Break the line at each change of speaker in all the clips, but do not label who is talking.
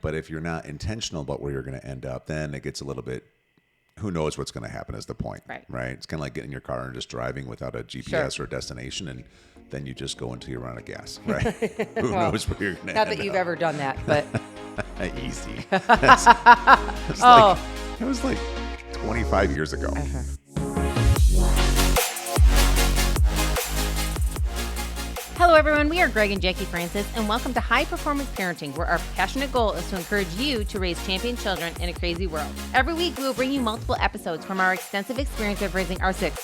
But if you're not intentional about where you're going to end up, then it gets a little bit, who knows what's going to happen is the point, right? It's kind of like getting in your car and just driving without a GPS or a destination, and then you just go until you run out of gas, right? Who knows where you're going to end up.
Not that you've ever done that, but.
Easy. It was like 25 years ago.
Hello, everyone. We are Greg and Jackie Francis, and welcome to High Performance Parenting, where our passionate goal is to encourage you to raise champion children in a crazy world. Every week, we will bring you multiple episodes from our extensive experience of raising our six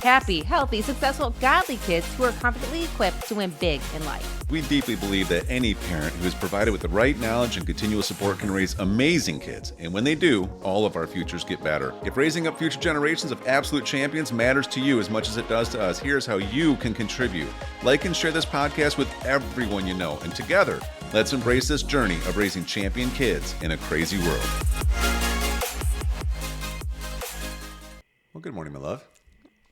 happy, healthy, successful, godly kids who are confidently equipped to win big in life.
We deeply believe that any parent who is provided with the right knowledge and continual support can raise amazing kids. And when they do, all of our futures get better. If raising up future generations of absolute champions matters to you as much as it does to us, here's how you can contribute. Like and share this podcast with everyone you know. And together, let's embrace this journey of raising champion kids in a crazy world. Well, good morning, my love.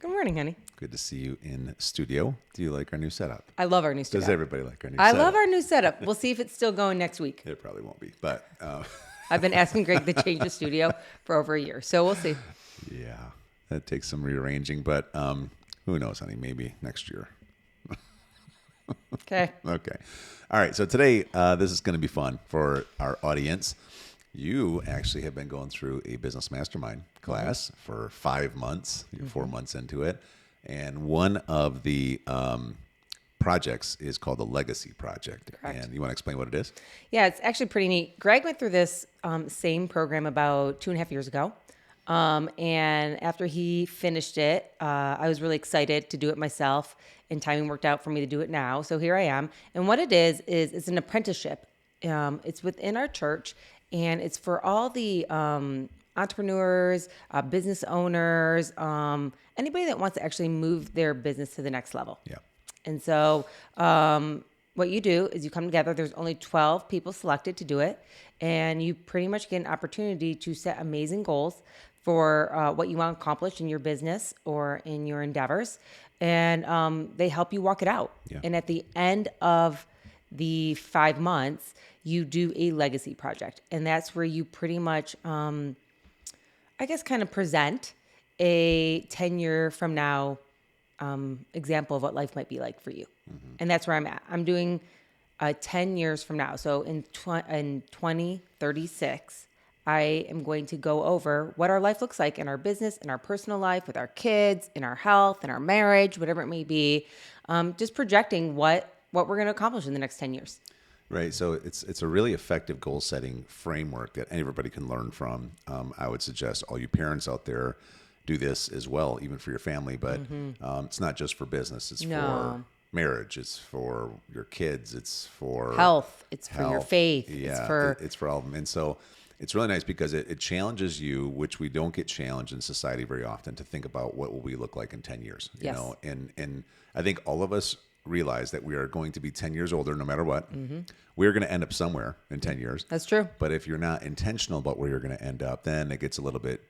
Good morning, honey.
Good to see you in studio. Do you like our new setup?
I love our new setup.
Does everybody like our new setup?
I love our new setup. We'll see if it's still going next week.
It probably won't be, but...
I've been asking Greg to change the studio for over a year, so we'll see.
Yeah, that takes some rearranging, but who knows, honey? Maybe next year.
Okay.
Okay. All right, so today, this is going to be fun for our audience. You actually have been going through a business mastermind class for 5 months. You're 4 months into it. And one of the projects is called the Legacy Project.
Correct.
And you want to explain what it is?
Yeah, it's actually pretty neat. Greg went through this same program about 2.5 years ago. And after he finished it, I was really excited to do it myself, and timing worked out for me to do it now. So here I am. And what it is it's an apprenticeship. It's within our church, and it's for all the entrepreneurs, business owners, anybody that wants to actually move their business to the next level.
Yeah.
And so what you do is you come together. There's only 12 people selected to do it, and you pretty much get an opportunity to set amazing goals for what you want to accomplish in your business or in your endeavors, and they help you walk it out.
Yeah.
And at the end of the 5 months, you do a legacy project, and that's where you pretty much, kind of present a 10-year from now example of what life might be like for you. Mm-hmm. And that's where I'm at. I'm doing 10 years from now. So in 2036, I am going to go over what our life looks like in our business, in our personal life, with our kids, in our health, in our marriage, whatever it may be, just projecting what we're going to accomplish in the next 10 years.
Right. So it's a really effective goal setting framework that everybody can learn from. I would suggest all you parents out there do this as well, even for your family. But it's not just for business. It's for marriage. It's for your kids. It's for
health. It's for your faith.
Yeah, it's for all of them. And so it's really nice because it challenges you, which we don't get challenged in society very often, to think about what will we look like in 10 years. You know, and I think all of us realize that we are going to be 10 years older no matter what. Mm-hmm. We're going to end up somewhere in 10 years.
That's true.
But if you're not intentional about where you're going to end up, then it gets a little bit,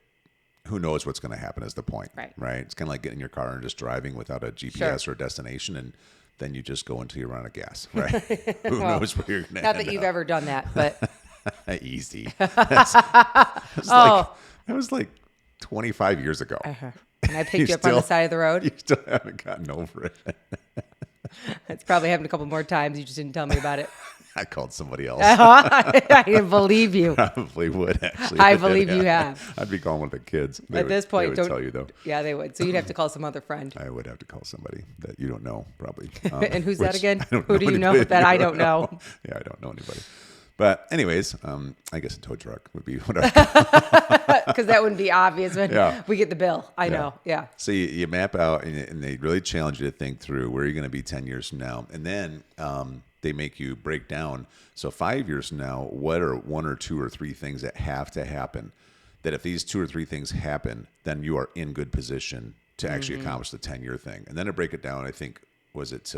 who knows what's going to happen is the point. Right? It's kind of like getting in your car and just driving without a GPS or a destination, and then you just go until you run out of gas. Right? Who knows where you're going to end up.
Not that you've ever done that, but...
Easy. That was like 25 years ago.
Uh-huh. And I picked you up on the side of the road.
You still haven't gotten over it.
It's probably happened a couple more times. You just didn't tell me about it.
I called somebody else.
I believe you.
Probably would, actually.
I believe you have.
I'd be calling one of the kids.
At this point,
they would tell you, though.
Yeah, they would. So you'd have to call some other friend.
I would have to call somebody that you don't know, probably.
And who's that again? Who do you know that I don't know?
Yeah, I don't know anybody. But anyways, I guess a tow truck would be whatever.
Because that wouldn't be obvious when we get the bill. I know. Yeah. So
you map out, and they really challenge you to think through where you're going to be 10 years from now. And then they make you break down. So 5 years from now, what are 1 or 2 or 3 things that have to happen? That if these 2 or 3 things happen, then you are in good position to actually accomplish the 10-year thing. And then to break it down, I think, was it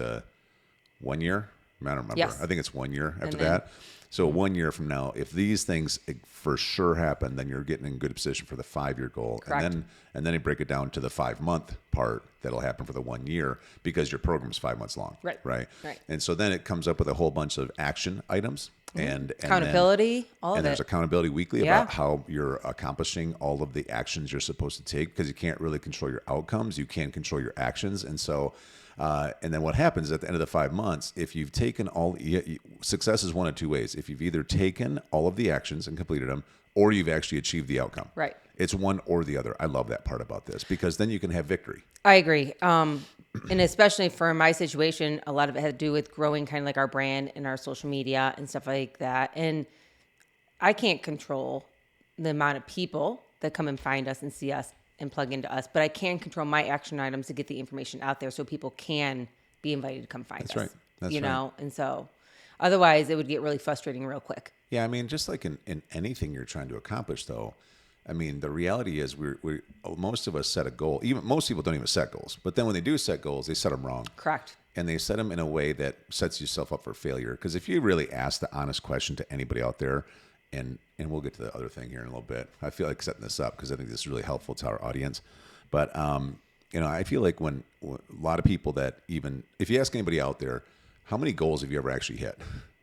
1 year? I don't remember.
Yes.
I think it's 1 year after
And then-
that. So 1 year from now, if these things for sure happen, then you're getting in good position for the 5-year goal.
Correct.
And then you break it down to the 5-month part that'll happen for the 1 year because your program's 5 months long.
Right.
Right.
Right.
And so then it comes up with a whole bunch of action items and
Accountability, all
and
of
there's
it.
accountability weekly
Yeah.
about how you're accomplishing all of the actions you're supposed to take, because you can't really control your outcomes. You can control your actions. And so, and then what happens at the end of the 5 months, if you've taken success is one of two ways. If you've either taken all of the actions and completed them, or you've actually achieved the outcome.
Right.
It's one or the other. I love that part about this because then you can have victory.
I agree. And especially for my situation, a lot of it had to do with growing kind of like our brand and our social media and stuff like that. And I can't control the amount of people that come and find us and see us and plug into us, but I can control my action items to get the information out there so people can be invited to come find us.
That's right. That's
you
right.
know, and so otherwise it would get really frustrating real quick.
Yeah, I mean, just like in anything you're trying to accomplish, though, I mean, the reality is we most of us set a goal. Even most people don't even set goals, but then when they do set goals, they set them wrong.
Correct.
And they set them in a way that sets yourself up for failure. Because if you really ask the honest question to anybody out there, and we'll get to the other thing here in a little bit. I feel like setting this up because I think this is really helpful to our audience. But you know, I feel like when a lot of people that even if you ask anybody out there, how many goals have you ever actually hit?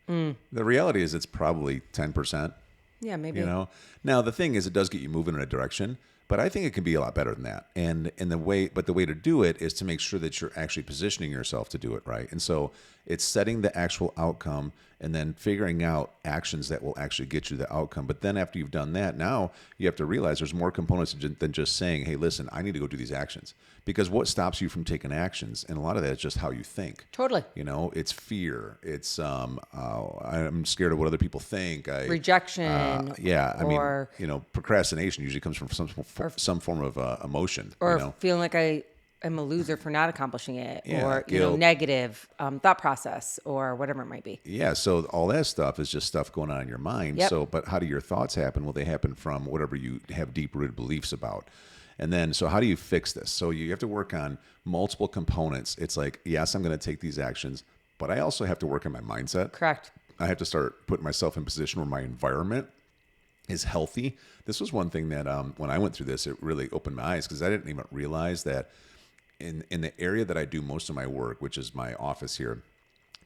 The reality is it's probably 10%.
Yeah, maybe.
You know, now the thing is, it does get you moving in a direction, but I think it can be a lot better than that. And the way to do it is to make sure that you're actually positioning yourself to do it right. And so it's setting the actual outcome and then figuring out actions that will actually get you the outcome. But then after you've done that, now you have to realize there's more components than just saying, hey, listen, I need to go do these actions. Because what stops you from taking actions? And a lot of that is just how you think.
Totally.
You know, it's fear. It's I'm scared of what other people think.
Rejection.
Yeah, I mean,
or-
you know, procrastination usually comes from some form of emotion.
Or
you know?
feeling like I am a loser for not accomplishing it,
Yeah,
or
guilt.
negative thought process, or whatever it might be.
Yeah, so all that stuff is just stuff going on in your mind.
Yep.
So, but how do your thoughts happen? Well, they happen from whatever you have deep-rooted beliefs about. And then, so how do you fix this? So you have to work on multiple components. It's like, yes, I'm going to take these actions, but I also have to work on my mindset.
Correct.
I have to start putting myself in a position where my environment is healthy. This was one thing that when I went through this, it really opened my eyes because I didn't even realize that in the area that I do most of my work, which is my office here,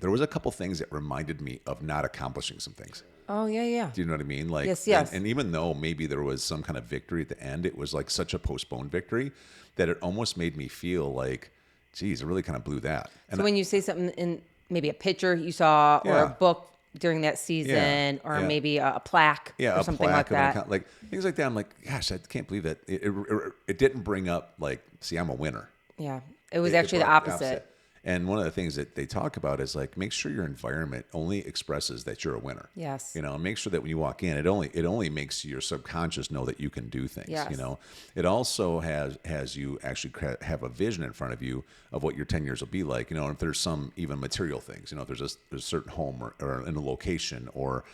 there was a couple things that reminded me of not accomplishing some things.
Oh, yeah, yeah.
Do you know what I mean? Like,
Yes.
And even though maybe there was some kind of victory at the end, it was like such a postponed victory that it almost made me feel like, geez, I really kind of blew that. And
So when you say something in maybe a picture you saw, or
Yeah.
a book during that season, or
Yeah.
maybe a plaque,
yeah,
or
a
something
plaque
like
of an
that.
account, like things like that. I'm like, gosh, I can't believe that it didn't bring up like, see, I'm a winner.
Yeah. It was
It
actually the
brought
opposite.
And one of the things that they talk about is like, make sure your environment only expresses that you're a winner.
Yes.
You know, and make sure that when you walk in, it only makes your subconscious know that you can do things.
Yes.
You know, it also has you actually have a vision in front of you of what your 10 years will be like. You know, and if there's some even material things, you know, if there's a certain home or in a location or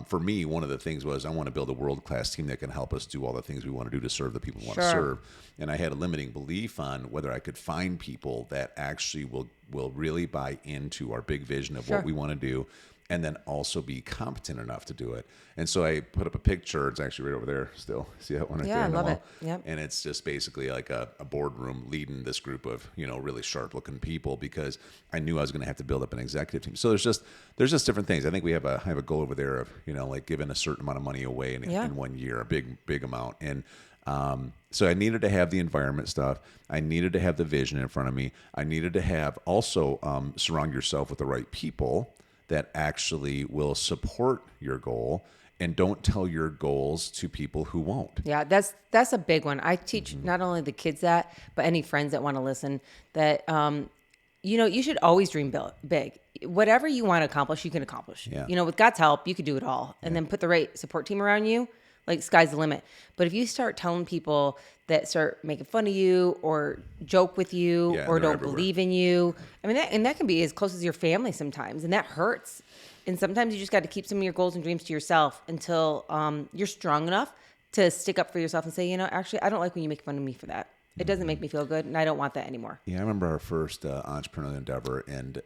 for me, one of the things was I want to build a world-class team that can help us do all the things we want to do to serve the people we want to
Sure.
serve. And I had a limiting belief on whether I could find people that actually will really buy into our big vision of
Sure.
what we want to do, and then also be competent enough to do it. And so I put up a picture. It's actually right over there still. See that one right
Yeah,
there?
I
on the
love
wall?
it. Yep.
And it's just basically like a boardroom leading this group of, you know, really sharp looking people because I knew I was going to have to build up an executive team. So there's just different things. I think I have a goal over there of, you know, like giving a certain amount of money away in 1 year, a big amount. And so I needed to have the environment stuff. I needed to have the vision in front of me. I needed to have also surround yourself with the right people that actually will support your goal and don't tell your goals to people who won't.
Yeah, that's a big one. I teach not only the kids that, but any friends that want to listen that, you should always dream big. Whatever you want to accomplish, you can accomplish.
Yeah.
You know, with God's help, you could do it all. And then put the right support team around you, like sky's the limit. But if you start telling people that start making fun of you or joke with you
Yeah,
or
they're
don't
everywhere.
believe in you, I mean, that can be as close as your family sometimes, and that hurts. And sometimes you just got to keep some of your goals and dreams to yourself until you're strong enough to stick up for yourself and say, you know, actually, I don't like when you make fun of me for that. It doesn't make me feel good, and I don't want that anymore.
Yeah, I remember our first entrepreneurial endeavor, and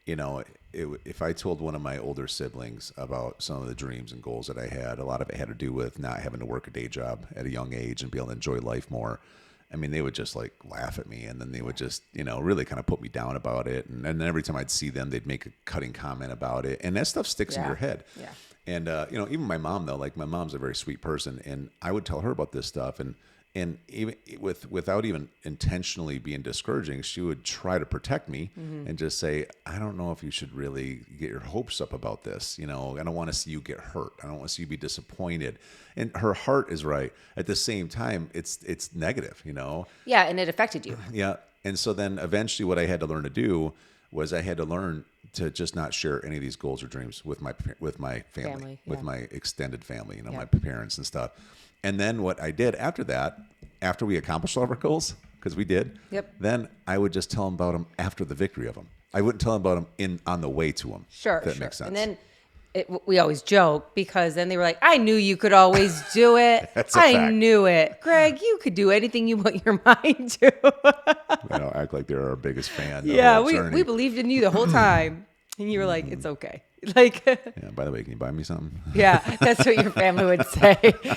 if I told one of my older siblings about some of the dreams and goals that I had, a lot of it had to do with not having to work a day job at a young age and be able to enjoy life more. I mean, they would just like laugh at me, and then they would just, really kind of put me down about it. And then every time I'd see them, they'd make a cutting comment about it. And that stuff sticks in your head.
Yeah.
And, even my mom, though, like my mom's a very sweet person, and I would tell her about this stuff. And even without even intentionally being discouraging, she would try to protect me and just say, I don't know if you should really get your hopes up about this. I don't want to see you get hurt. I don't want to see you be disappointed. And her heart is right. At the same time, it's negative,
Yeah, and it affected you.
Yeah. And so then eventually what I had to learn to do was I had to learn to just not share any of these goals or dreams with my family, with my extended family, my parents and stuff. And then what I did after that, after we accomplished all of our goals, because we did, then I would just tell them about them after the victory of them. I wouldn't tell them about them on the way to them.
Sure,
if that makes sense.
And then we always joke because then they were like, I knew you could always do it. I knew it. Greg, you could do anything you put your mind to.
They don't act like they're our biggest fan.
Yeah, we believed in you the whole time. And you were like, it's okay. Like,
yeah, by the way, can you buy me something?
Yeah, that's what your family would say.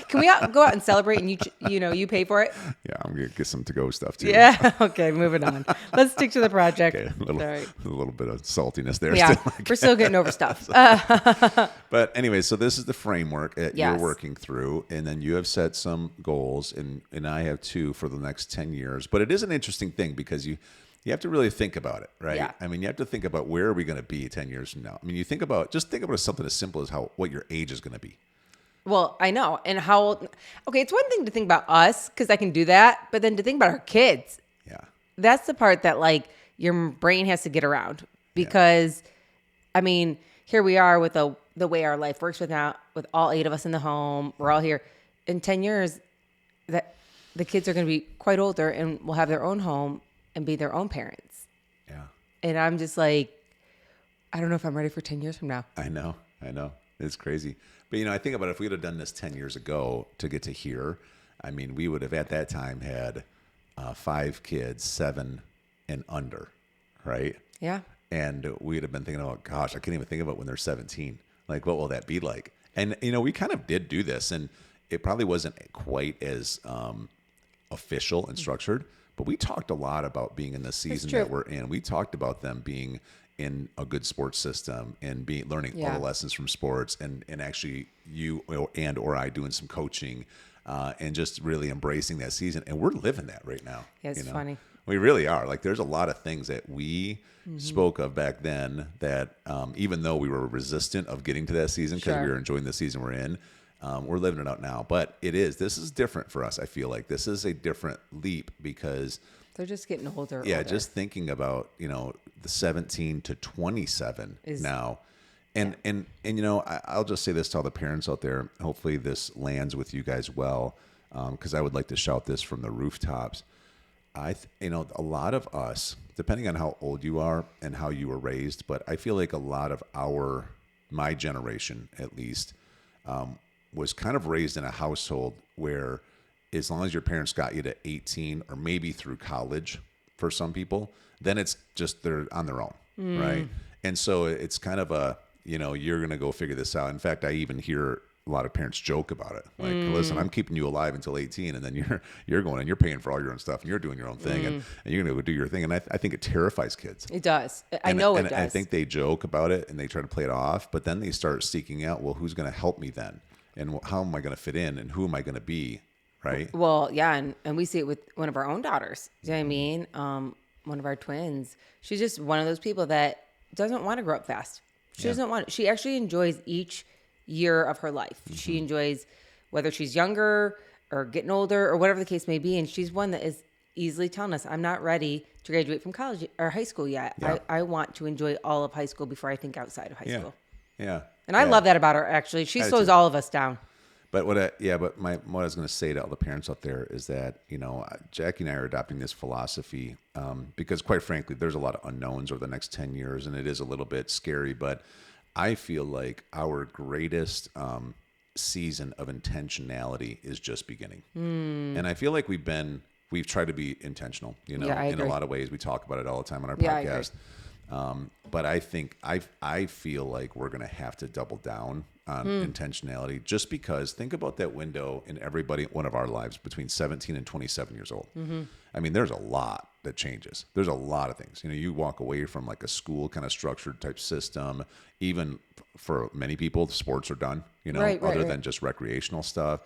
Can we go out and celebrate and you pay for it?
Yeah, I'm going to get some to-go stuff too.
Yeah, okay, moving on. Let's stick to the project.
Okay, a little bit of saltiness there.
Yeah,
still.
We're still getting over stuff.
But anyway, so this is the framework that you're
Yes.
working through, and then you have set some goals, and I have two for the next 10 years. But it is an interesting thing because you have to really think about it, right?
Yeah.
I mean, you have to think about where are we going to be 10 years from now. I mean, think about something as simple as what your age is going to be.
Well, I know. And it's one thing to think about us because I can do that, but then to think about our kids.
Yeah.
That's the part that like your brain has to get around because, I mean, here we are with the way our life works with all 8 of us in the home. We're all here. In 10 years, that the kids are going to be quite older and will have their own home and be their own parents.
Yeah.
And I'm just like, I don't know if I'm ready for 10 years from now.
I know. It's crazy. But, I think about if we would have done this 10 years ago to get to here, I mean, we would have at that time had 5 kids, 7 and under, right?
Yeah.
And we'd have been thinking, oh, gosh, I can't even think about when they're 17. Like, what will that be like? And, we kind of did do this, and it probably wasn't quite as official and structured, but we talked a lot about being in the season that we're in. We talked about them being in a good sports system and learning all the lessons from sports and actually you or I doing some coaching and just really embracing that season. And we're living that right now.
Yeah, it's funny.
We really are. Like there's a lot of things that we spoke of back then that even though we were resistant of getting to that season because we were enjoying the season we're in, we're living it out now. But this is different for us. I feel like this is a different leap because
they're just getting older.
Yeah, just thinking about, the 17 to 27 now. And I'll just say this to all the parents out there. Hopefully this lands with you guys well, because I would like to shout this from the rooftops. A lot of us, depending on how old you are and how you were raised, but I feel like a lot of my generation at least, was kind of raised in a household where as long as your parents got you to 18 or maybe through college for some people, then it's just they're on their own, right? And so it's kind of you're going to go figure this out. In fact, I even hear a lot of parents joke about it. Like, listen, I'm keeping you alive until 18, and then you're going and you're paying for all your own stuff, and you're doing your own thing, and you're going to go do your thing. And I think it terrifies kids.
It does. I know it does.
I think they joke about it, and they try to play it off, but then they start seeking out, well, who's going to help me then? And how am I going to fit in, and who am I going to be, right?
Well, yeah, and we see it with one of our own daughters. Do you know what I mean? One of our twins. She's just one of those people that doesn't want to grow up fast. She doesn't want. She actually enjoys each year of her life. She enjoys whether she's younger or getting older or whatever the case may be. And she's one that is easily telling us, I'm not ready to graduate from college or high school yet. Yeah. I want to enjoy all of high school before I think outside of high school.
Yeah.
And I love that about her, actually. She slows all of us down.
But what I was going to say to all the parents out there is that, Jackie and I are adopting this philosophy because, quite frankly, there's a lot of unknowns over the next 10 years, and it is a little bit scary. But I feel like our greatest season of intentionality is just beginning. And I feel like we've tried to be intentional, in a lot of ways. We talk about it all the time on our podcast. But I think I feel like we're going to have to double down on intentionality, just because think about that window in one of our lives between 17 and 27 years old. I mean, there's a lot that changes. There's a lot of things. You walk away from like a school kind of structured type system. Even for many people, sports are done, other than just recreational stuff.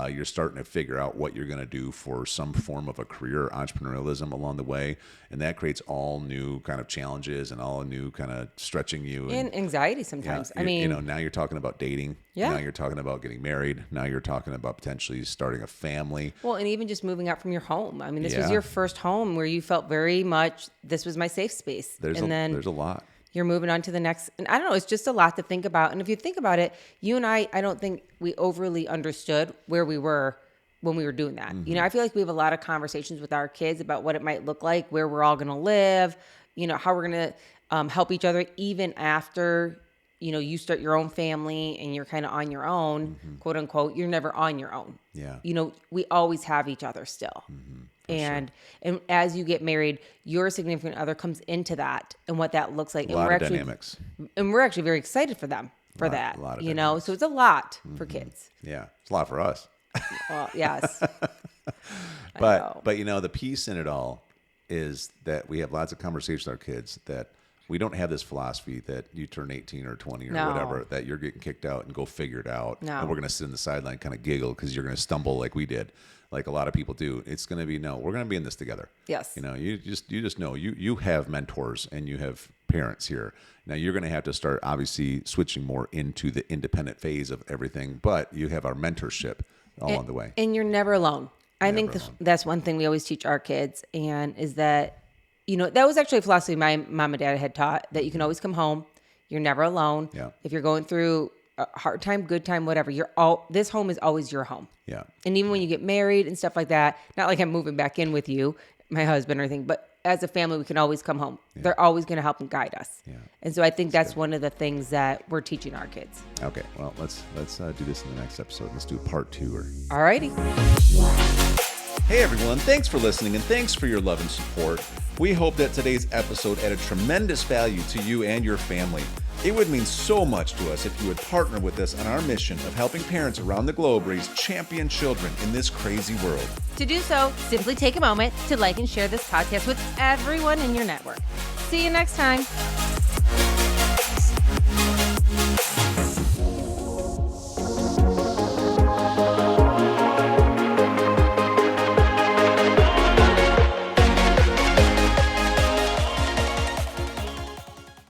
You're starting to figure out what you're going to do for some form of a career, entrepreneurialism along the way. And that creates all new kind of challenges and all new kind of stretching you.
And anxiety sometimes.
I mean, now you're talking about dating.
Yeah.
Now you're talking about getting married. Now you're talking about potentially starting a family.
Well, and even just moving out from your home. I mean, this was your first home where you felt very much, this was my safe space.
There's a lot.
You're moving on to the next. And I don't know, it's just a lot to think about. And if you think about it, you and I don't think we overly understood where we were when we were doing that. I feel like we have a lot of conversations with our kids about what it might look like, where we're all going to live, how we're going to help each other even after, you start your own family and you're kind of on your own, quote unquote. You're never on your own.
Yeah.
We always have each other still. And as you get married, your significant other comes into that and what that looks like.
A lot of dynamics.
And we're actually very excited for them for that.
A lot of dynamics.
So it's a lot for kids.
Yeah. It's a lot for us.
Well, yes.
But the piece in it all is that we have lots of conversations with our kids that we don't have this philosophy that you turn 18 or 20 or whatever, that you're getting kicked out and go figure it out.
No.
And we're going to sit in the sideline kind of giggle because you're going to stumble like we did, like a lot of people do. It's going to be, no, we're going to be in this together.
Yes.
You just know you have mentors and you have parents here. Now you're going to have to start obviously switching more into the independent phase of everything, but you have our mentorship along the way.
And you're never alone. I think that's one thing we always teach our kids, and is that, that was actually a philosophy my mom and dad had taught, that you can always come home. You're never alone.
Yeah.
If you're going through a hard time, good time, whatever, this home is always your home.
Yeah.
And even when you get married and stuff like that, not like I'm moving back in with you, my husband or anything, but as a family, we can always come home. Yeah. They're always going to help and guide us. Yeah. And so I think that's one of the things that we're teaching our kids.
Okay. Well, let's do this in the next episode. Let's do part 2.
All righty.
Hey everyone, thanks for listening and thanks for your love and support. We hope that today's episode added tremendous value to you and your family. It would mean so much to us if you would partner with us on our mission of helping parents around the globe raise champion children in this crazy world.
To do so, simply take a moment to like and share this podcast with everyone in your network. See you next time.